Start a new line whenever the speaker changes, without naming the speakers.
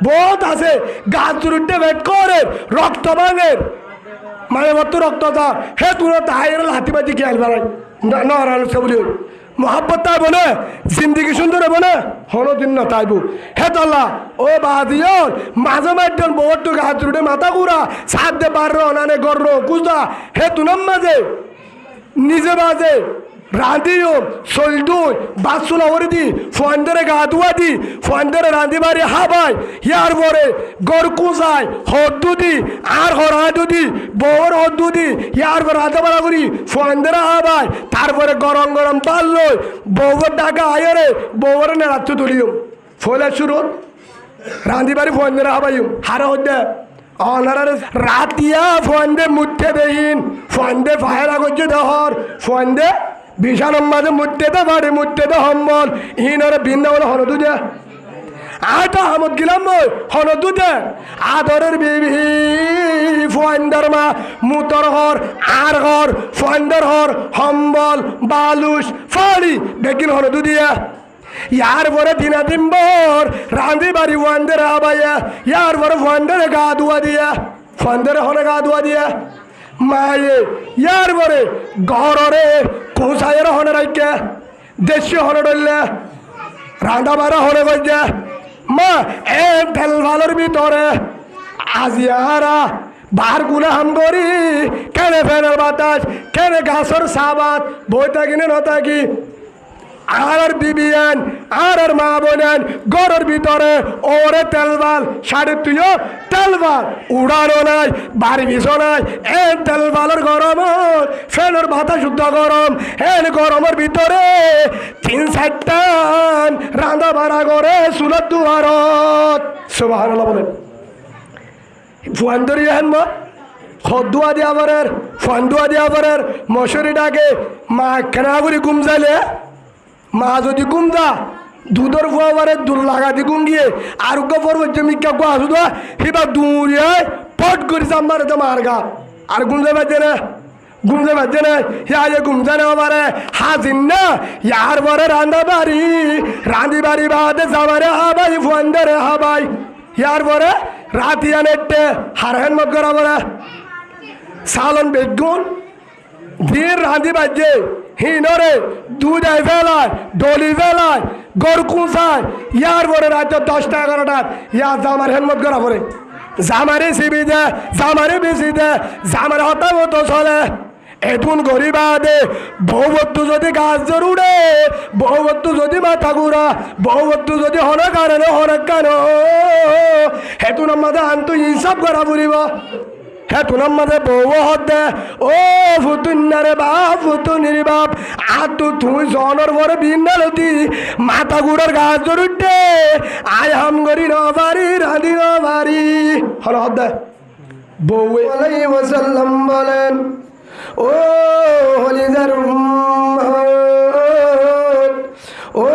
বহুত আছে গাছ উঠতে বেট করে রক্ত ভাঙের মানে মতো রক্ত যা হে তুলো তাহের হাতিবাজি খেয়াল বেড়াই নরান বলি মোহাব্বত তাই বলে জিন্দিগি সুন্দর হবে না হলো দিন না তাইবু হে তাল্লা ও বাদিয়ন মাঝে মাঝে বহুত গাছ উঠে মাথা ঘুরা সাত দে বার অনানে গর্র কুজা হে তুনাম মাঝে নিজে বাজে রাঁধিও সলদুই বাসুলা ওরে দি ফন্দরে গা ধুয়া দি ফন্দরে রাঁধি বাড়ি হাবাই ইয়ার পরে গড় কুজায় হদ্দু দি আর হরা দুদি বউর হদ্দু দি ইয়ার পরে রাধা বাড়া করি ফন্দরে হাবাই তারপরে গরম গরম পাল লই বউর ডাকা আয়রে বউর নেড়াচ্ছু তুলিও ফলে শুরু রাঁধি বাড়ি ফন্দরে হাবাইম হারা হদ্দে অনার রাতিয়া ফন্দে মুঠে দেহিন ফন্দে ফায়রা করছে দেহর ফন্দে বিশাল মাঝে মুঠতে দে বাড়ি মুঠতে দে হম্বল ইনরে ভিন্ন বলে হনদু দে আটা হামদ গিলাম মই হনদু দে আদরের বিবি ফন্দর মা মুতর হর আর ঘর ফন্দর হর হম্বল বালুস ফাড়ি বেকিন হনদু দিয়া ইয়ার পরে দিনা দিনবর রাঁধি বাড়ি ফন্দর আবাইয়া ইয়ার পরে ফন্দরে গা ধুয়া দিয়া ফন্দরে হনে গা ধুয়া দিয়া মায়ে ইয়ার পরে ঘরে কোসাইয়ের হনে রাখে দেশীয় হনে ডললে রাঁধা বাড়া হনে গজে মা এ তেল ভালোর ভিতরে আজিয়ারা বার গুলা হাম করি কেনে ফেনের বাতাস কেনে গাছর সাবাত বই থাকি না থাকি আর বিবিয়ান আর মা বোনেন ঘরের ভিতরে ওরে তেলবাল সাড়ে তুইও তেলবাল উড়ানো নাই বাড়ি ভিজো নাই এ তেলবালের গরম ফেনের ভাতা শুদ্ধ গরম এন গরমের ভিতরে 3-4টান রাঁধা বাড়া করে চুলার দুয়ারত সুবহানাল্লাহ বলেন ফুয়ান্দরি হেন মা খদুয়া দিয়া পারের ফন্দুয়া দিয়া পারের মশুরি ডাকে মা কেনা করে ঘুম যাইলে মা যদি গুম দা দুধর ফুয়াবারে দূর লাগা দি গুম গিয়ে আর গফর জমিকা গো আসু দা হিবা দূরে পট করে জাম্বার দা মারগা আর গুম যাবে না গুম যাবে না ইয়া যে গুম জানে আমারে হাজিন না ইয়ার পরে রান্দা বাড়ি রাঁধি বাড়ি বাদে যাবারে হাবাই ফন্দরে হাবাই ইয়ার পরে রাতিয়া নেটে হারহেন মত করা বলে সালন বেগুন বীর রাঁধি বাজে হিনরে দুধ ফেলায় ডলি ফেলায় গড় কুঁচায় ইয়ার পরে রাত 10টা 11টা ইয়া জামার হেলমত করা পরে জামারে সিবি দে জামারে বেশি দে জামার হতা মতো চলে এতুন গরিবা দে বউবত্তু যদি গাছ জোর উড়ে বউবত্তু যদি মাথা ঘুরা বউবত্তু যদি হনে কারণে হনে কেন হেতুন আমাদের আন্তু হিসাব করা পড়িব হে তুনার মাঝে বউ হতে ও ফুতুন্নারে বাপ ফুতুনির বাপ আর তুই জনের পরে বিন্দালতি মাথা গুড়ার গাছ ধরুটে আয় হাম করি নবারি রাঁধি নবারি হল হতে বউ আলাইহি ওয়াসাল্লাম বলেন ও হলিদার ও